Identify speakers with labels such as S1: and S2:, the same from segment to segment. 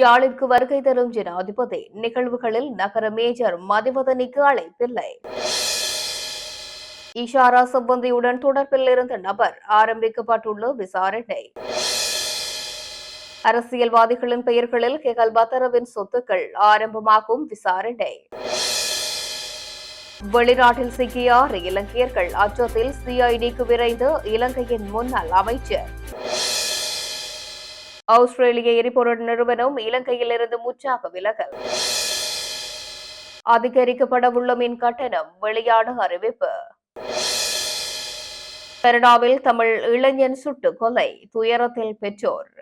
S1: யாழிற்கு வருகை தரும் ஜனாதிபதி நிகழ்வுகளில் நகர மேஜர் மதிவதனிக்கு அழைப்பில்லை. இஷாரா சிப்பந்தியுடன் தொடர்பில் இருந்த நபர் ஆரம்பிக்கப்பட்டுள்ள விசாரணை. அரசியல்வாதிகளின் பெயர்களில் கெகல் பத்தரவின் சொத்துக்கள் ஆரம்பமாகும் விசாரணை. வெளிநாட்டில் சிக்கிய 6 இலங்கையர்கள் அச்சத்தில் சிஐடிக்கு விரைந்த இலங்கையின் முன்னாள் அமைச்சர். ஆஸ்திரேலிய எரிபொருள் நிறுவனம் இலங்கையிலிருந்து முற்றாக விலகல். அதிகரிக்கப்படவுள்ள மின் கட்டணம் வெளியான அறிவிப்பு. கனடாவில் தமிழ் இளைஞன் சுட்டுக் கொலை, துயரத்தில் பெற்றோர்.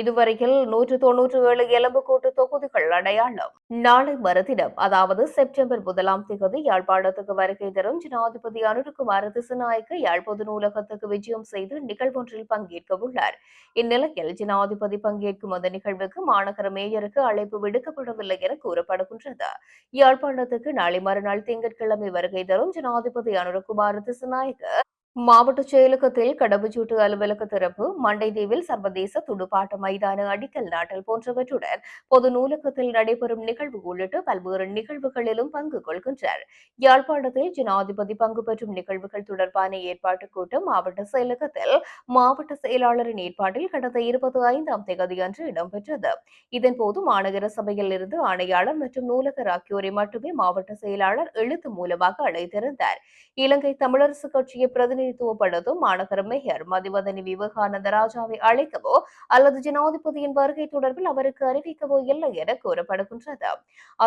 S1: இதுவரையில் 197 எலும்புக்கூட்டு தொகுதிகள் அடையாளம். நாளை மறுதினம், அதாவது செப்டம்பர் 1 யாழ்ப்பாணத்துக்கு வருகை தரும் ஜனாதிபதி அனுரகுமார திசாநாயக்க யாழ் பொது நூலகத்துக்கு விஜயம் செய்து நிகழ்வொன்றில் பங்கேற்க உள்ளார். இந்நிலையில் ஜனாதிபதி பங்கேற்கும் அந்த நிகழ்வுக்கு மாநகர மேயருக்கு அழைப்பு விடுக்கப்படவில்லை என கூறப்படுகின்றது. யாழ்ப்பாணத்துக்கு நாளை மறுநாள் திங்கட்கிழமை வருகை தரும் ஜனாதிபதி அனுரகுமார திசாநாயக்க மாவட்ட செயலகத்தில் கடவுச்சீட்டு அலுவலக திறப்பு, மண்டைதீவில் சர்வதேச துடுப்பாட்ட மைதான அடிக்கல் நாட்டல் போன்றவற்றுடன் பொது நூலகத்தில் நடைபெறும் நிகழ்வு உள்ளிட்ட பல்வேறு நிகழ்வுகளிலும் பங்கு கொள்கின்றார். யாழ்ப்பாணத்தில் ஜனாதிபதி பங்கு பெற்றும் நிகழ்வுகள் தொடர்பான ஏற்பாட்டுக் கூட்டம் மாவட்ட செயலகத்தில் மாவட்ட செயலாளரின் ஏற்பாட்டில் கடந்த 25ஆம் தேதியன்று இடம்பெற்றது. இதன்போது மாநகர சபையில் இருந்து ஆணையாளர் மற்றும் நூலகர் ஆகியோரை மட்டுமே மாவட்ட செயலாளர் எழுத்து மூலமாக அழைத்திருந்தார். இலங்கை தமிழரசு கட்சியை பிரதிநிதித்துவப்படுத்தும் மாநகர மேயர் மதிவதனி விவேகானந்த ராஜாவை அழைக்கவோ அல்லது ஜனாதிபதியின் வருகை தொடர்பில் அவருக்கு அறிவிக்கவோ இல்லை என கூறப்படுகின்றது.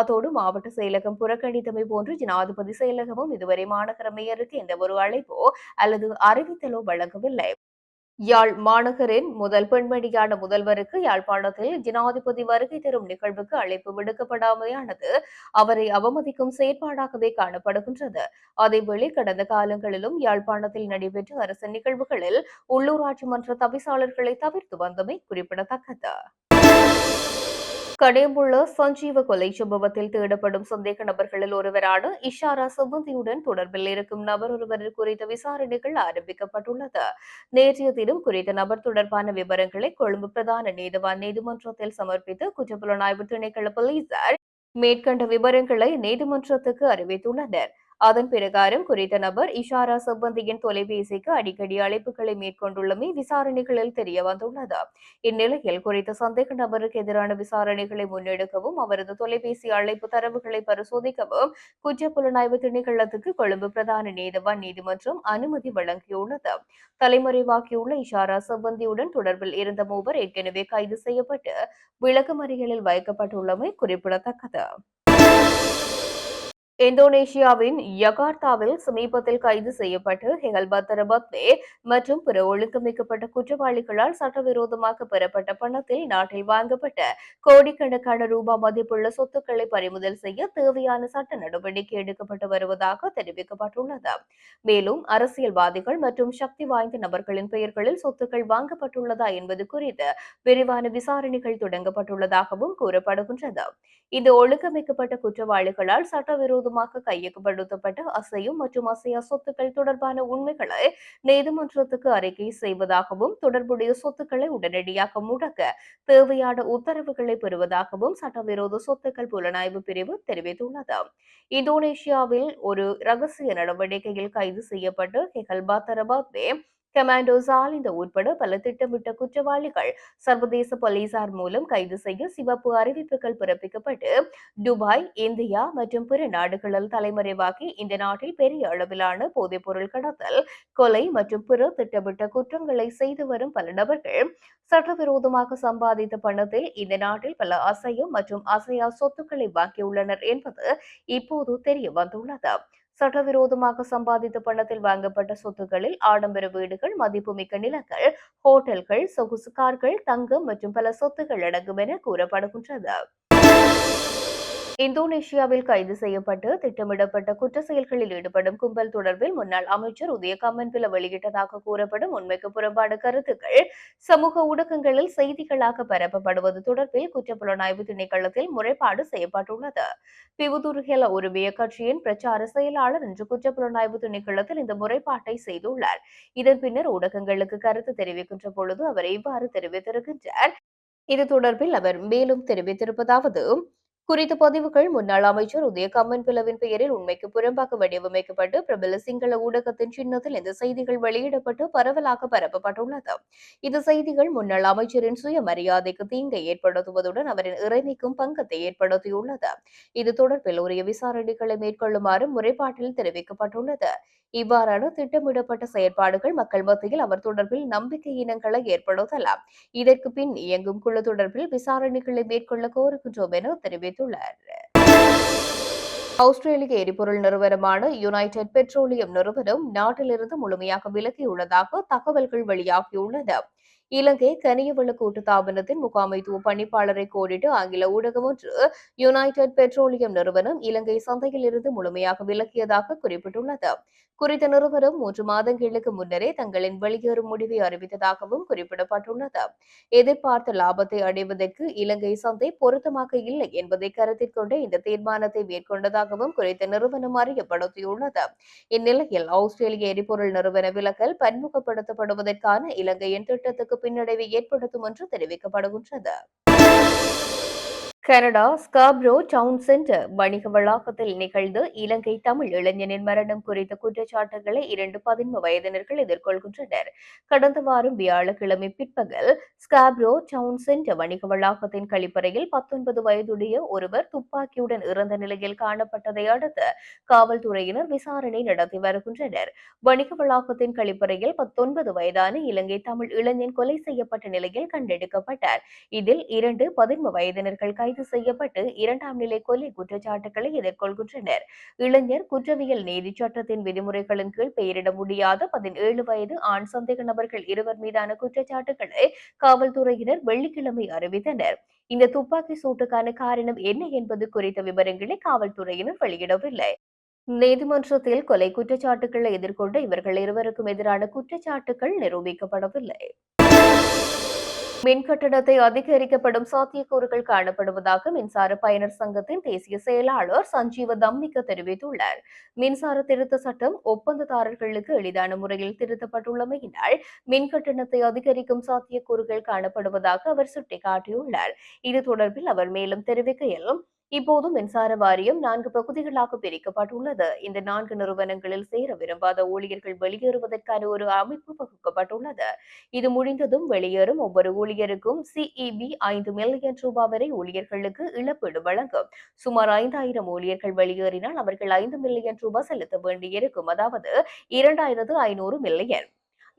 S1: அதோடு மாவட்ட செயலகம் புறக்கணித்தமை போன்று ஜனாதிபதி செயலகமும் இதுவரை மாநகர மேயருக்கு எந்தவொரு அழைப்போ அல்லது அறிவித்தலோ வழங்கவில்லை. யாழ் மாநகரின் முதல் பெண்மணியான முதல்வருக்கு யாழ்ப்பாணத்தில் ஜனாதிபதி வருகை தரும் நிகழ்வுக்கு அழைப்பு விடுக்கப்படாமையானது அவரை அவமதிக்கும் செயற்பாடாகவே காணப்படுகின்றது. அதேவேளை கடந்த காலங்களிலும் யாழ்ப்பாணத்தில் நடைபெற்ற அரசு நிகழ்வுகளில் உள்ளூராட்சி மன்ற தவிசாளர்களை தவிர்த்து வந்தமை குறிப்பிடத்தக்கது. கடையம்புள்ள சஞ்சீவ கொலை சம்பவத்தில் தேடப்படும் சந்தேக நபர்களில் ஒருவரான இஷாரா சிப்பந்தியுடன் தொடர்பில் இருக்கும் நபர் ஒருவர் குறித்த விசாரணைகள் ஆரம்பிக்கப்பட்டுள்ளது. நேற்றைய தினம் குறித்த நபர் தொடர்பான விவரங்களை கொழும்பு பிரதான நீதிவான் நீதிமன்றத்தில் சமர்ப்பித்து குற்றப்புலனாய்வு திணைக்கள போலீசார் மேற்கண்ட விவரங்களை நீதிமன்றத்துக்கு அறிவித்துள்ளனர். அதன் பிரகாரம் குறித்த நபர் இஷாரா சிப்பந்தியின் தொலைபேசிக்கு அடிக்கடி அழைப்புகளை மேற்கொண்டுள்ளமை விசாரணைகளில் தெரியவந்துள்ளது. இந்நிலையில் குறித்த சந்தேக நபருக்கு எதிரான விசாரணைகளை முன்னெடுக்கவும் அவரது தொலைபேசி அழைப்பு தரவுகளை பரிசோதிக்கவும் குற்றப்புலனாய்வு திணைக்களத்துக்கு கொழும்பு பிரதான நீதிவான் நீதிமன்றம் அனுமதி வழங்கியுள்ளது. தலைமறைவாகியுள்ள இஷாரா சிப்பந்தியுடன் தொடர்பில் இருந்த மூவர் ஏற்கனவே கைது செய்யப்பட்டு விளக்கமறியலில் வைக்கப்பட்டுள்ளமை குறிப்பிடத்தக்கது. இந்தோனேஷியாவின் யகார்த்தாவில் சமீபத்தில் கைது செய்யப்பட்டு ஹெகல்பத்தர பத்மே மற்றும் பிற ஒழுங்கமைக்கப்பட்ட குற்றவாளிகளால் சட்டவிரோதமாக பெறப்பட்ட பணத்தில் நாட்டில் வாங்கப்பட்ட கோடிக்கணக்கான ரூபாய் மதிப்புள்ள சொத்துக்களை பறிமுதல் செய்ய தேவையான சட்ட நடவடிக்கை எடுக்கப்பட்டு வருவதாக தெரிவிக்கப்பட்டுள்ளது. மேலும் அரசியல்வாதிகள் மற்றும் சக்தி வாய்ந்த நபர்களின் பெயர்களில் சொத்துக்கள் வாங்கப்பட்டுள்ளதா என்பது குறித்து விரிவான விசாரணைகள் தொடங்கப்பட்டுள்ளதாகவும் கூறப்படுகின்றது. இந்த ஒழுங்கமைக்கப்பட்ட குற்றவாளிகளால் சட்டவிரோதமாக கையகப்படுத்தப்பட்ட அசையும் மற்றும் அசையா சொத்துக்கள் தொடர்பான உண்மைகளை நீதிமன்றத்துக்கு அறிக்கை செய்வதாகவும் தொடர்புடைய சொத்துக்களை உடனடியாக முடக்க தேவையான உத்தரவுகளை பெறுவதாகவும் சட்டவிரோத சொத்துக்கள் புலனாய்வு பிரிவு தெரிவித்துள்ளது. இந்தோனேஷியாவில் ஒரு ரகசிய நடவடிக்கையில் கைது செய்யப்பட்டு ஹெகல்பாத்தரபாத்வே கமாண்டோ சாலிந்த உட்பட பல திட்டமிட்ட குற்றவாளிகள் சர்வதேச போலீசார் மூலம் கைது செய்ய சிவப்பு அறிவிப்புகள் பிறப்பிக்கப்பட்டு துபாய், இந்தியா மற்றும் பிற நாடுகளில் தலைமறைவாகி இந்த நாட்டில் பெரிய அளவிலான போதைப்பொருள் கடத்தல், கொலை மற்றும் பிற திட்டமிட்ட குற்றங்களை செய்து வரும் பல நபர்கள் சட்டவிரோதமாக சம்பாதித்த பணத்தில் இந்த நாட்டில் பல அசையும் மற்றும் அசையா சொத்துக்களை வாங்கியுள்ளனர் என்பது இப்போது தெரிய வந்துள்ளது. சட்டவிரோதமாக சம்பாதித்த பணத்தில் வாங்கப்பட்ட சொத்துக்களில் ஆடம்பர வீடுகள், மதிப்புமிக்க நிலங்கள், ஹோட்டல்கள், சொகுசு கார்கள், தங்கம் மற்றும் பல சொத்துக்கள் அடங்கும் என கூறப்படுகின்றது. இந்தோனேஷியாவில் கைது செய்யப்பட்டு திட்டமிடப்பட்ட குற்ற செயல்களில் ஈடுபடும் கும்பல் தொடர்பில் முன்னாள் அமைச்சர் உதய கம்மன்பில வெளியிட்டதாக கூறப்படும் உண்மைக்கு புறம்பான கருத்துக்கள் சமூக ஊடகங்களில் செய்திகளாக பரப்பப்படுவது தொடர்பில் குற்றப்புலனாய்வு திணைக்களத்தில் முறைப்பாடு செய்யப்பட்டுள்ளது. பிவுதுர்ஹெல உருவிய கட்சியின் பிரச்சார செயலாளர் இன்று குற்றப்புலனாய்வு திணைக்களத்தில் இந்த முறைப்பாட்டை செய்துள்ளார். இதன் பின்னர் ஊடகங்களுக்கு கருத்து தெரிவிக்கின்ற பொழுது அவர் இவ்வாறு தெரிவித்திருக்கின்றார். இது தொடர்பில் அவர் மேலும் தெரிவித்திருப்பதாவது, குறித்த பதிவுகள் முன்னாள் அமைச்சர் உதய கம்மன்பிலவின் பெயரில் உண்மைக்கு புறம்பாக வடிவமைக்கப்பட்டு பிரபல சிங்கள ஊடகத்தின் சின்னத்தில் இந்த செய்திகள் வெளியிடப்பட்டு பரவலாக பரப்பப்பட்டுள்ளது. இந்த செய்திகள் முன்னாள் அமைச்சரின் சுயமரியாதைக்கு தீங்கை ஏற்படுத்துவதுடன் அவரின் இறைமைக்கும் பங்கத்தை ஏற்படுத்தியுள்ளது. இது தொடர்பில் உரிய விசாரணைகளை மேற்கொள்ளுமாறு முறைப்பாட்டில் தெரிவிக்கப்பட்டுள்ளது. இவ்வாறான திட்டமிடப்பட்ட செயற்பாடுகள் மக்கள் மத்தியில் அவர் தொடர்பில் நம்பிக்கையினங்களை ஏற்படுத்தலாம். இதற்கு பின் இயங்கும் குழு தொடர்பில் விசாரணைகளை மேற்கொள்ள கோருகின்றோம் என தெரிவித்துள்ளார். ஆஸ்திரேலிய எரிபொருள் நிறுவனமான யுனைடெட் பெட்ரோலியம் நிறுவனம் நாட்டிலிருந்து முழுமையாக விலகியுள்ளதாக தகவல்கள் வெளியாகியுள்ளன. இலங்கை கனியவள கூட்டுத்தாபனத்தின் முகாமைத்துவ பணிப்பாளரை கோடிட்டு ஆங்கில ஊடகம் ஒன்று யுனைடெட் பெட்ரோலியம் நிறுவனம் இலங்கை சந்தையில் இருந்து முழுமையாக விலகியதாக குறிப்பிட்டுள்ளது. குறித்த நிறுவனம் 3 மாதங்களுக்கு முன்னரே தங்களின் வெளியேறும் முடிவை அறிவித்ததாகவும் குறிப்பிடப்பட்டுள்ளது. எதிர்பார்த்த லாபத்தை அடைவதற்கு இலங்கை சந்தை பொருத்தமாக இல்லை என்பதை கருத்தில் கொண்டு இந்த தீர்மானத்தை மேற்கொண்டதாகவும் குறித்த நிறுவனம் அறியப்படுத்தியுள்ளது. இந்நிலையில் ஆஸ்திரேலிய எரிபொருள் நிறுவன விலகல் பன்முகப்படுத்தப்படுவதற்கான இலங்கையின் திட்டத்துக்கு பின்னடைவை ஏற்படுத்தும் என்று தெரிவிக்கப்படுகின்றது. கனடா ஸ்காப்ரோ டவுன் சென்டர் வணிக வளாகத்தில் நிகழ்ந்த இலங்கை தமிழ் இளைஞனின் மரணம் குறித்த குற்றச்சாட்டுகளை 2 பதின்ம வயதினர்கள் எதிர்கொள்கின்றனர். கடந்த வாரம் வியாழக்கிழமை பிற்பகல் ஸ்காப்ரோ டவுன் சென்டர் வணிக வளாகத்தின் கழிப்பறையில் 19 வயதுடைய ஒருவர் துப்பாக்கியுடன் இறந்த நிலையில் காணப்பட்டதை அடுத்து காவல்துறையினர் விசாரணை நடத்தி வருகின்றனர். வணிக வளாகத்தின் கழிப்பறையில் 19 வயதான இலங்கை தமிழ் இளைஞன் கொலை செய்யப்பட்ட நிலையில் கண்டெடுக்கப்பட்டார். இதில் 2 பதின்ம வயதினர்கள் கைது செய்யப்பட்டு 2ஆம் நிலை கொலை குற்றச்சாட்டுகளை எதிர்கொள்கின்றனர். இளைஞர் குற்றவியல் நீதிச் சட்டத்தின் விதிமுறைகளின் கீழ் பெயரிட முடியாத 17 வயது ஆண் சந்தேக நபர்கள் 2 மீதான குற்றச்சாட்டுகளை காவல்துறையினர் வெள்ளிக்கிழமை அறிவித்தனர். இந்த துப்பாக்கி சூட்டுக்கான காரணம் என்ன என்பது குறித்த விவரங்களை காவல்துறையினர் வெளியிடவில்லை. நீதிமன்றத்தில் கொலை குற்றச்சாட்டுகளை எதிர்கொண்ட இவர்கள் இருவருக்கும் எதிரான குற்றச்சாட்டுகள் நிரூபிக்கப்படவில்லை. மின் கட்டணத்தை அதிகரிக்கப்படும் சாத்தியக்கூறுகள் காணப்படுவதாக மின்சார பயனர் சங்கத்தின் தேசிய செயலாளர் சஞ்சீவ தம்மிக்க தெரிவித்துள்ளார். மின்சார திருத்த சட்டம் ஒப்பந்ததாரர்களுக்கு எளிதான முறையில் திருத்தப்பட்டுள்ளமையினால் மின் கட்டணத்தை அதிகரிக்கும் சாத்தியக்கூறுகள் காணப்படுவதாக அவர் சுட்டிக்காட்டியுள்ளார். இது தொடர்பில் அவர் மேலும் தெரிவிக்கையில், இப்போது மின்சார வாரியம் 4 பகுதிகளாக பிரிக்கப்பட்டுள்ளது. இந்த 4 நிறுவனங்களில் சேர விரும்பாத ஊழியர்கள் வெளியேறுவதற்கான ஒரு அமைப்பு வகுக்கப்பட்டுள்ளது. இது முடிந்ததும் வெளியேறும் ஒவ்வொரு ஊழியருக்கும் சிஇபி 5 மில்லியன் ரூபாய் வரை ஊழியர்களுக்கு இழப்பீடு வழங்கும். சுமார் 5,000 ஊழியர்கள் வெளியேறினால் அவர்கள் 5 மில்லியன் ரூபாய் செலுத்த வேண்டியிருக்கும், அதாவது 2,500 மில்லியன்.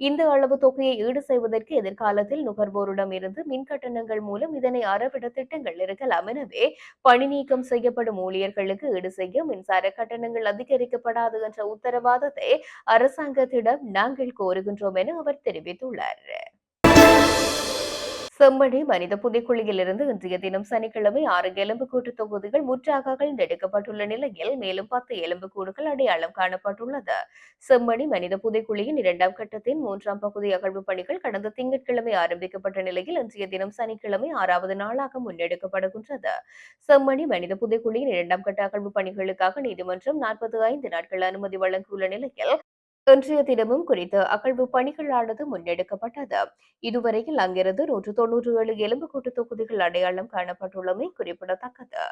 S1: இந்த அளவு தொகையை ஈடு செய்வதற்கு எதிர்காலத்தில் நுகர்வோரிடம் இருந்து மின் கட்டணங்கள் மூலம் இதனை அறவிட திட்டங்கள் இருக்கலாம். எனவே பணி நீக்கம் செய்யப்படும் ஊழியர்களுக்கு ஈடு செய்ய மின்சார கட்டணங்கள் அதிகரிக்கப்படாது என்ற உத்தரவாதத்தை அரசாங்கத்திடம் நாங்கள் கோருகின்றோம் என அவர் தெரிவித்துள்ளார். செம்மணி மனித புதைக்குழியிலிருந்து இன்றைய தினம் சனிக்கிழமை 6 எலும்புக்கூட்டு தொகுதிகள் முற்றாக அகழ்ந்தெடுக்கப்பட்டுள்ள நிலையில் மேலும் 10 எலும்புக்கூடுகள் அடையாளம் காணப்பட்டுள்ளது. செம்மணி மனித புதைக்குழியின் 2ஆம் கட்டத்தின் 3ஆம் பகுதி அகழ்வு பணிகள் கடந்த திங்கட்கிழமை ஆரம்பிக்கப்பட்ட நிலையில் இன்றைய தினம் சனிக்கிழமை 6வது நாளாக முன்னெடுக்கப்படுகின்றது. செம்மணி மனித புதைக்குழியின் 2ஆம் கட்ட அகழ்வு பணிகளுக்காக நீதிமன்றம் 45 நாட்கள் அனுமதி வழங்கியுள்ள நிலையில் இன்றைய தினமும் குறித்த அகழ்வு பணிகளானது முன்னெடுக்கப்பட்டது. இதுவரையில் அங்கிருந்து 197 எலும்புக்கூட்டு தொகுதிகள் அடையாளம் காணப்பட்டுள்ளமை குறிப்பிடத்தக்கது.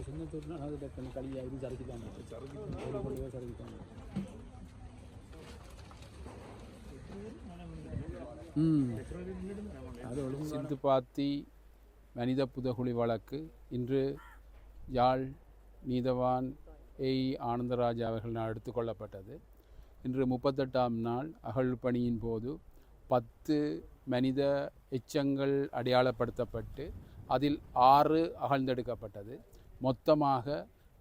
S2: சின்ன தூர்னா அது களியாக இது சறுக்கிட்டாங்க சறுக்கிட்டாங்க. சிந்துபாத்தி மனித புதகுழி வழக்கு இன்று யாழ் நீதவான் ஏஇ ஆனந்தராஜா அவர்களால் எடுத்துக்கொள்ளப்பட்டது. இன்று 38ஆம் நாள் அகழ்பணியின் போது 10 மனித எச்சங்கள் அடையாளப்படுத்தப்பட்டு அதில் 6 அகழ்ந்தெடுக்கப்பட்டது. மொத்தமாக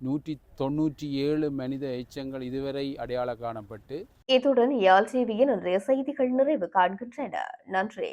S2: 197 மனித எச்சங்கள் இதுவரை அடையாளம் காணப்பட்டு.
S1: இத்துடன் யாழ் டிவியின் இன்றைய செய்திகள் நிறைவு காண்கின்றன. நன்றி.